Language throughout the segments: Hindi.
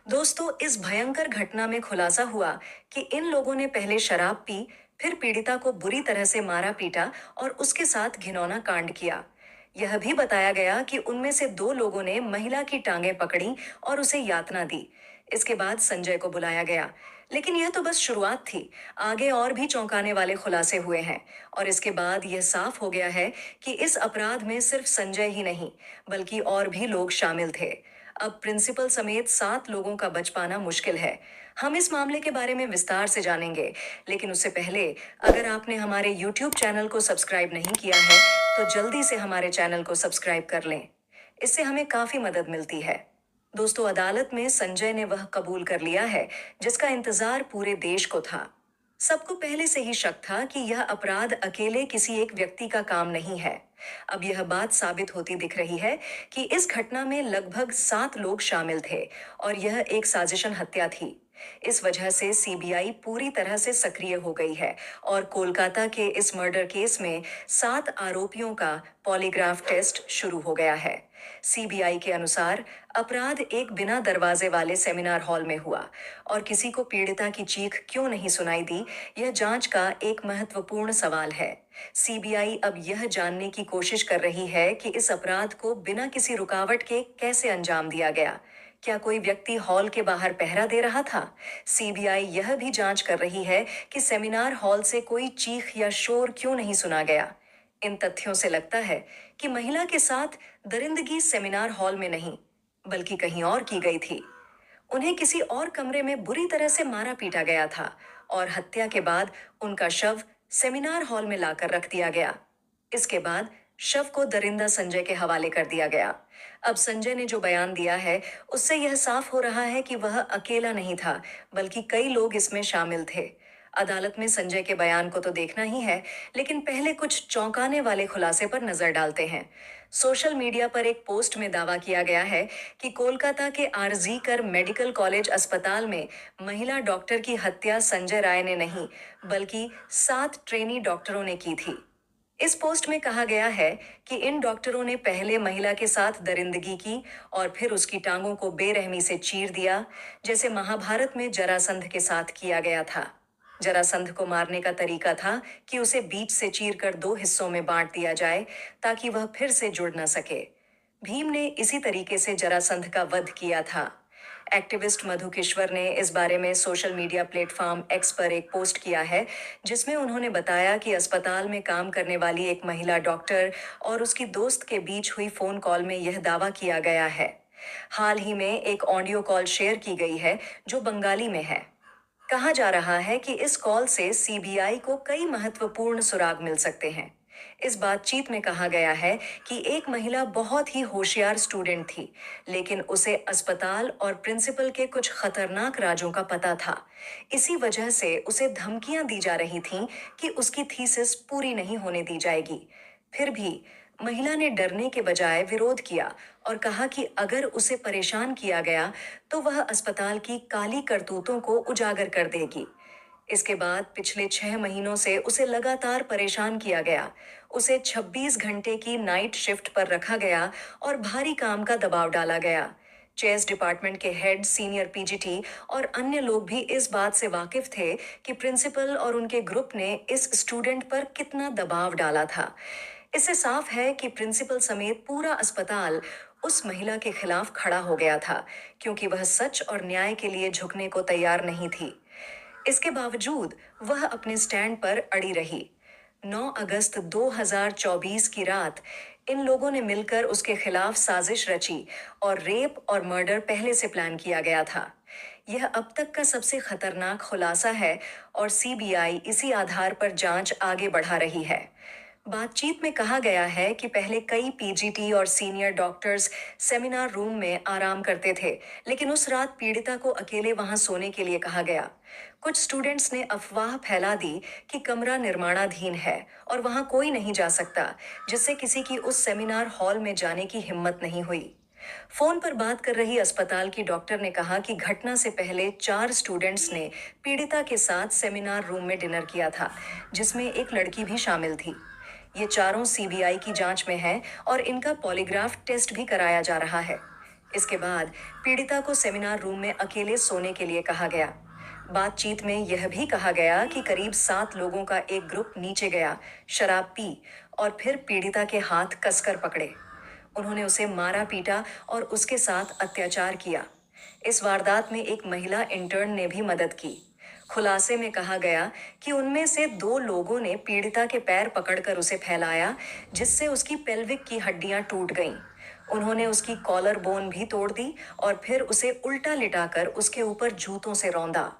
दोस्तों, इस भयंकर घटना में खुलासा हुआ कि इन लोगों ने पहले शराब पी, फिर पीड़िता को बुरी तरह से मारा पीटा और उसके साथ घिनौना कांड किया। यह भी बताया गया कि उनमें से दो लोगों ने महिला की टांगें पकड़ी और उसे यातना दी। इसके बाद संजय को बुलाया गया। लेकिन यह तो बस शुरुआत थी। आगे और भी चौंकाने वाले खुलासे हुए हैं। और इसके बाद यह साफ हो गया है कि इस अपराध में सिर्फ संजय ही नहीं, बल्कि और भी लोग शामिल थे। अब प्रिंसिपल समेत 7 लोगों का बच पाना मुश्किल है। हम इस मामले के बारे में विस्तार से जानेंगे, लेकिन उससे पहले अगर आपने हमारे YouTube चैनल को सब्सक्राइब नहीं किया है, तो जल्दी से हमारे चैनल को सब्सक्राइब कर लें। इससे हमें काफी मदद मिलती है। दोस्तों, अदालत में संजय ने वह कबूल कर लिया है जिसका इंतजार पूरे देश को था। सबको पहले से ही शक था कि यह अपराध अकेले किसी एक व्यक्ति का काम नहीं है। अब यह बात साबित होती दिख रही है कि इस घटना में लगभग 7 लोग शामिल थे और यह एक साजिशन हत्या थी। इस वजह से सीबीआई पूरी तरह से सक्रिय हो गई है और कोलकाता के इस मर्डर केस में 7 आरोपियों का पॉलीग्राफ टेस्ट शुरू हो गया है। सीबीआई के अनुसार अपराध एक बिना दरवाजे वाले सेमिनार हॉल में हुआ और किसी को पीड़िता की चीख क्यों नहीं सुनाई दी, यह जांच का एक महत्वपूर्ण सवाल है। सीबीआई अब यह जानने की कोशिश कर रही है कि इस अपराध को बिना किसी रुकावट के कैसे अंजाम दिया गया। क्या कोई व्यक्ति हॉल के बाहर पहरा दे रहा था? सीबीआई यह भी जांच कर रही है कि सेमिनार हॉल से कोई चीख या शोर क्यों नहीं सुना गया। इन तथ्यों से लगता है कि महिला के साथ दरिंदगी सेमिनार हॉल में नहीं, बल्कि कहीं और की गई थी। उन्हें किसी और कमरे में बुरी तरह से मारा पीटा गया था और हत्या के बाद उनका शव सेमिनार हॉल में लाकर रख दिया गया। इसके बाद शव को दरिंदा संजय के हवाले कर दिया गया। अब संजय ने जो बयान दिया है, उससे यह साफ हो रहा है कि वह अकेला नहीं था, बल्कि कई लोग इसमें शामिल थे। अदालत में संजय के बयान को तो देखना ही है, लेकिन पहले कुछ चौंकाने वाले खुलासे पर नजर डालते हैं। सोशल मीडिया पर एक पोस्ट में दावा किया गया है कि कोलकाता के आरजी कर मेडिकल कॉलेज अस्पताल में महिला डॉक्टर की हत्या संजय राय ने नहीं, बल्कि 7 ट्रेनी डॉक्टरों ने की थी। इस पोस्ट में कहा गया है कि इन डॉक्टरों ने पहले महिला के साथ दरिंदगी की और फिर उसकी टांगों को बेरहमी से चीर दिया, जैसे महाभारत में जरासंध के साथ किया गया था। जरासंध को मारने का तरीका था कि उसे बीच से चीरकर 2 हिस्सों में बांट दिया जाए ताकि वह फिर से जुड़ न सके। भीम ने इसी तरीके से जरासंध का वध किया था। एक्टिविस्ट मधु किश्वर ने इस बारे में सोशल मीडिया प्लेटफॉर्म एक्स पर एक पोस्ट किया है, जिसमें उन्होंने बताया कि अस्पताल में काम करने वाली एक महिला डॉक्टर और उसकी दोस्त के बीच हुई फोन कॉल में यह दावा किया गया है। हाल ही में एक ऑडियो कॉल शेयर की गई है जो बंगाली में है। कहा जा रहा है कि इस कॉल से सीबीआई को कई महत्वपूर्ण सुराग मिल सकते हैं। इस बातचीत में कहा गया है कि एक महिला बहुत ही होशियार स्टूडेंट थी, लेकिन उसे अस्पताल और प्रिंसिपल के कुछ खतरनाक राजों का पता था। इसी वजह से उसे धमकियां दी जा रही थीं कि उसकी थीसिस पूरी नहीं होने दी जाएगी। फिर भी महिला ने डरने के बजाय विरोध किया और कहा कि अगर उसे परेशान किया गया तो वह अस्पताल की काली करतूतों को उजागर कर देगी। इसके बाद पिछले 6 महीनों से उसे लगातार परेशान किया गया। उसे 26 घंटे की नाइट शिफ्ट पर रखा गया और भारी काम का दबाव डाला गया। चेस डिपार्टमेंट के हेड, सीनियर पीजीटी और अन्य लोग भी इस बात से वाकिफ थे कि प्रिंसिपल और उनके ग्रुप ने इस स्टूडेंट पर कितना दबाव डाला था। इससे साफ है कि प्रिंसिपल समेत पूरा अस्पताल उस महिला के खिलाफ खड़ा हो गया था, क्योंकि वह सच और न्याय के लिए झुकने को तैयार नहीं थी। इसके बावजूद वह अपने स्टैंड पर अड़ी रही। 9 अगस्त 2024 की रात इन लोगों ने मिलकर उसके खिलाफ साजिश रची और रेप और मर्डर पहले से प्लान किया गया था। यह अब तक का सबसे खतरनाक खुलासा है और सीबीआई इसी आधार पर जांच आगे बढ़ा रही है। बातचीत में कहा गया है कि पहले कई पीजीटी और सीनियर डॉक्टर्स सेमिनार रूम में आराम करते थे, लेकिन उस रात पीड़िता को अकेले वहां सोने के लिए कहा गया। कुछ स्टूडेंट्स ने अफवाह फैला दी कि कमरा निर्माणाधीन है और वहां कोई नहीं जा सकता, जिससे किसी की उस सेमिनार हॉल में जाने की हिम्मत नहीं हुई। फोन पर बात कर रही अस्पताल की डॉक्टर ने कहा कि घटना से पहले 4 स्टूडेंट्स ने पीड़िता के साथ सेमिनार रूम में डिनर किया था, जिसमें एक लड़की भी शामिल थी। ये चारों सीबीआई की जांच में हैं और इनका पॉलीग्राफ टेस्ट भी कराया जा रहा है। इसके बाद पीड़िता को सेमिनार रूम में अकेले सोने के लिए कहा गया। बातचीत में यह भी कहा गया कि करीब 7 लोगों का एक ग्रुप नीचे गया, शराब पी और फिर पीड़िता के हाथ कसकर पकड़े। उन्होंने उसे मारा पीटा और उसके साथ अत्याचार किया। इस वारदात में एक महिला इंटर्न ने भी मदद की। खुलासे में कहा गया कि उनमें से 2 लोगों ने पीड़िता के पैर पकड़कर उसे फैलाया, जिससे उसकी पेल्विक की हड्डियां टूट गईं। उन्होंने उसकी कॉलर बोन भी तोड़ दी और फिर उसे उल्टा लिटाकर उसके ऊपर जूतों से रौंदा।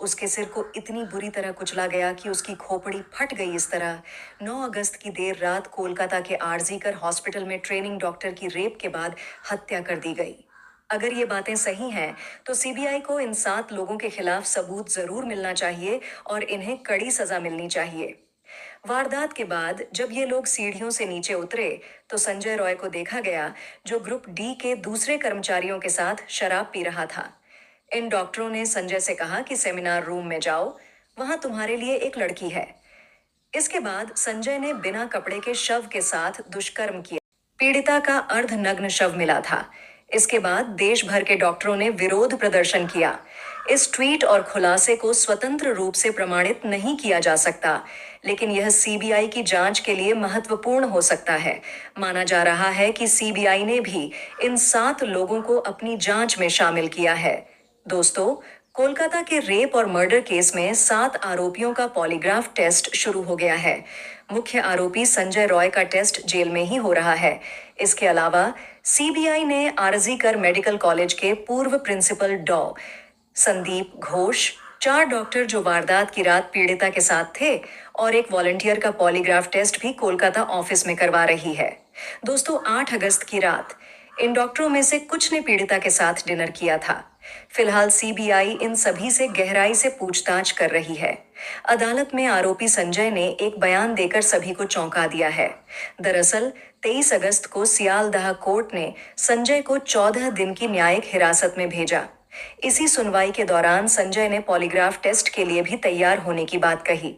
उसके सिर को इतनी बुरी तरह कुचला गया कि उसकी खोपड़ी फट गई। इस तरह 9 अगस्त की देर रात कोलकाता के आरजीकर हॉस्पिटल में ट्रेनिंग डॉक्टर की रेप के बाद हत्या कर दी गई। अगर ये बातें सही हैं, तो सीबीआई को इन 7 लोगों के खिलाफ सबूत जरूर मिलना चाहिए और इन्हें कड़ी सजा मिलनी चाहिए। वारदात के बाद जब ये लोग सीढ़ियों से नीचे उतरे, तो संजय रॉय को देखा गया, जो ग्रुप डी के दूसरे कर्मचारियों के साथ शराब पी रहा था। इन डॉक्टरों ने संजय से कहा कि सेमिनार रूम में जाओ, वहां तुम्हारे लिए एक लड़की है। इसके बाद संजय ने बिना कपड़े के शव के साथ दुष्कर्म किया। पीड़िता का अर्धनग्न शव मिला था। इसके बाद देश भर के डॉक्टरों ने विरोध प्रदर्शन किया। इस ट्वीट और खुलासे को स्वतंत्र रूप से प्रमाणित नहीं किया जा सकता, लेकिन यह सीबीआई की जांच के लिए महत्वपूर्ण हो सकता है। माना जा रहा है कि सीबीआई ने भी इन 7 लोगों को अपनी जांच में शामिल किया है। दोस्तों, कोलकाता के रेप और मर्डर केस में 7 आरोपियों का पॉलीग्राफ टेस्ट शुरू हो गया है। मुख्य आरोपी संजय रॉय का टेस्ट जेल में ही हो रहा है। इसके अलावा सीबीआई ने आरजीकर मेडिकल कॉलेज के पूर्व प्रिंसिपल डॉ संदीप घोष, 4 डॉक्टर जो वारदात की रात पीड़िता के साथ थे और एक वॉलंटियर का पॉलीग्राफ टेस्ट भी कोलकाता ऑफिस में करवा रही है। दोस्तों, 8 अगस्त की रात इन डॉक्टरों में से कुछ ने पीड़िता के साथ डिनर किया था। फिलहाल सीबीआई इन सभी से गहराई से पूछताछ कर रही है। अदालत में आरोपी संजय ने एक बयान देकर सभी को चौंका दिया है। दरअसल 23 अगस्त को सियालदह कोर्ट ने संजय को 14 दिन की न्यायिक हिरासत में भेजा। इसी सुनवाई के दौरान संजय ने पॉलीग्राफ टेस्ट के लिए भी तैयार होने की बात कही।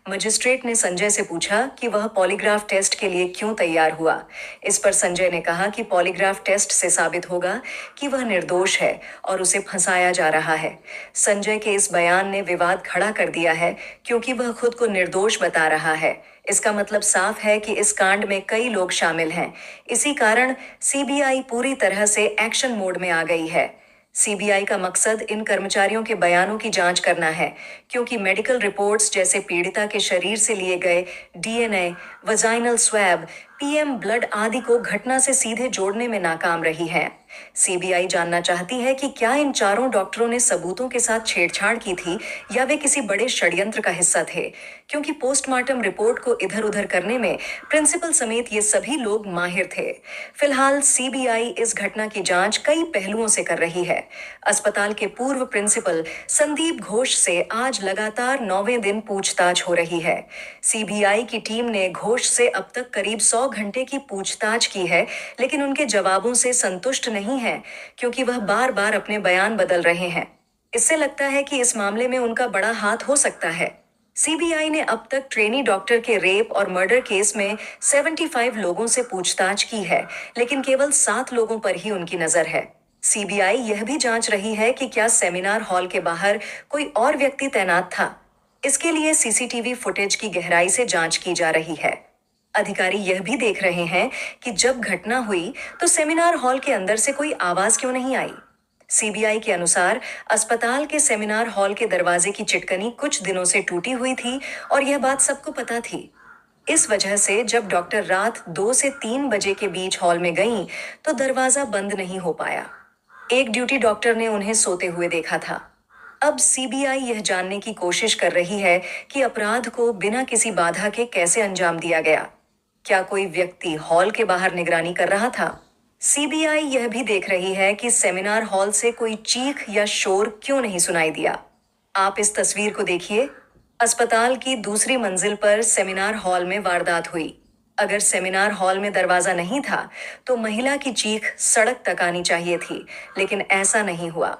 मजिस्ट्रेट ने संजय से पूछा कि वह पॉलीग्राफ टेस्ट के लिए क्यों तैयार हुआ। इस पर संजय ने कहा कि पॉलीग्राफ टेस्ट से साबित होगा कि वह निर्दोष है और उसे फंसाया जा रहा है। संजय के इस बयान ने विवाद खड़ा कर दिया है, क्योंकि वह खुद को निर्दोष बता रहा है। इसका मतलब साफ है कि इस कांड में कई लोग शामिल हैं। इसी कारण सीबीआई पूरी तरह से एक्शन मोड में आ गई है। सीबीआई का मकसद इन कर्मचारियों के बयानों की जांच करना है, क्योंकि मेडिकल रिपोर्ट्स जैसे पीड़िता के शरीर से लिए गए DNA, vaginal swab, PM blood आदि को घटना से सीधे जोड़ने में नाकाम रही है। सीबीआई जानना चाहती है कि क्या इन 4 डॉक्टरों ने सबूतों के साथ छेड़छाड़ की थी या वे किसी बड़े षड्यंत्र का हिस्सा थे, क्योंकि पोस्टमार्टम रिपोर्ट को इधर उधर करने में प्रिंसिपल समेत ये सभी लोग माहिर थे। फिलहाल सीबीआई इस घटना की जांच कई पहलुओं से कर रही है। अस्पताल के पूर्व प्रिंसिपल संदीप घोष से आज लगातार 9वें दिन पूछताछ हो रही है। सीबीआई की टीम ने घोष से अब तक करीब 100 घंटे की पूछताछ की है, लेकिन उनके जवाबों से संतुष्ट नहीं है, क्योंकि वह बार बार अपने बयान बदल रहे हैं। इससे लगता है कि इस मामले में उनका बड़ा हाथ हो सकता है। सीबीआई ने अब तक ट्रेनी डॉक्टर के रेप और मर्डर केस में 75 लोगों से पूछताछ की है, लेकिन केवल 7 लोगों पर ही उनकी नजर है। सीबीआई यह भी जांच रही है कि क्या सेमिनार हॉल के बाहर कोई और व्यक्ति तैनात था। इसके लिए सीसीटीवी फुटेज की गहराई से जांच की जा रही है। अधिकारी यह भी देख रहे हैं कि जब घटना हुई तो सेमिनार हॉल के अंदर से कोई आवाज क्यों नहीं आई। सीबीआई के अनुसार अस्पताल के सेमिनार हॉल के दरवाजे की चिटकनी कुछ दिनों से टूटी हुई थी और यह बात सबको पता थी। इस वजह से जब डॉक्टर रात 2 से 3 बजे के बीच हॉल में गईं, तो दरवाजा बंद नहीं हो पाया। एक ड्यूटी डॉक्टर ने उन्हें सोते हुए देखा था। अब सीबीआई यह जानने की कोशिश कर रही है कि अपराध को बिना किसी बाधा के कैसे अंजाम दिया गया। क्या कोई व्यक्ति हॉल के बाहर निगरानी कर रहा था? सीबीआई यह भी देख रही है कि सेमिनार हॉल से कोई चीख या शोर क्यों नहीं सुनाई दिया। आप इस तस्वीर को देखिए। अस्पताल की दूसरी मंजिल पर सेमिनार हॉल में वारदात हुई। अगर सेमिनार हॉल में दरवाजा नहीं था, तो महिला की चीख सड़क तक आनी चाहिए थी, लेकिन ऐसा नहीं हुआ।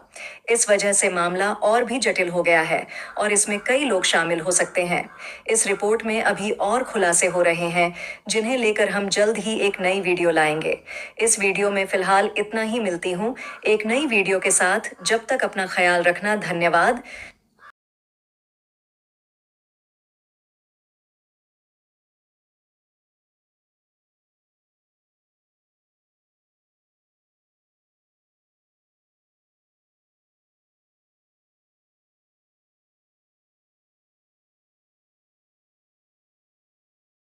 इस वजह से मामला और भी जटिल हो गया है और इसमें कई लोग शामिल हो सकते हैं। इस रिपोर्ट में अभी और खुलासे हो रहे हैं, जिन्हें लेकर हम जल्द ही एक नई वीडियो लाएंगे। इस वीडियो में फिलहाल इतना ही, मिलती हूँ एक नई वीडियो के साथ। जब तक अपना ख्याल रखना। धन्यवाद।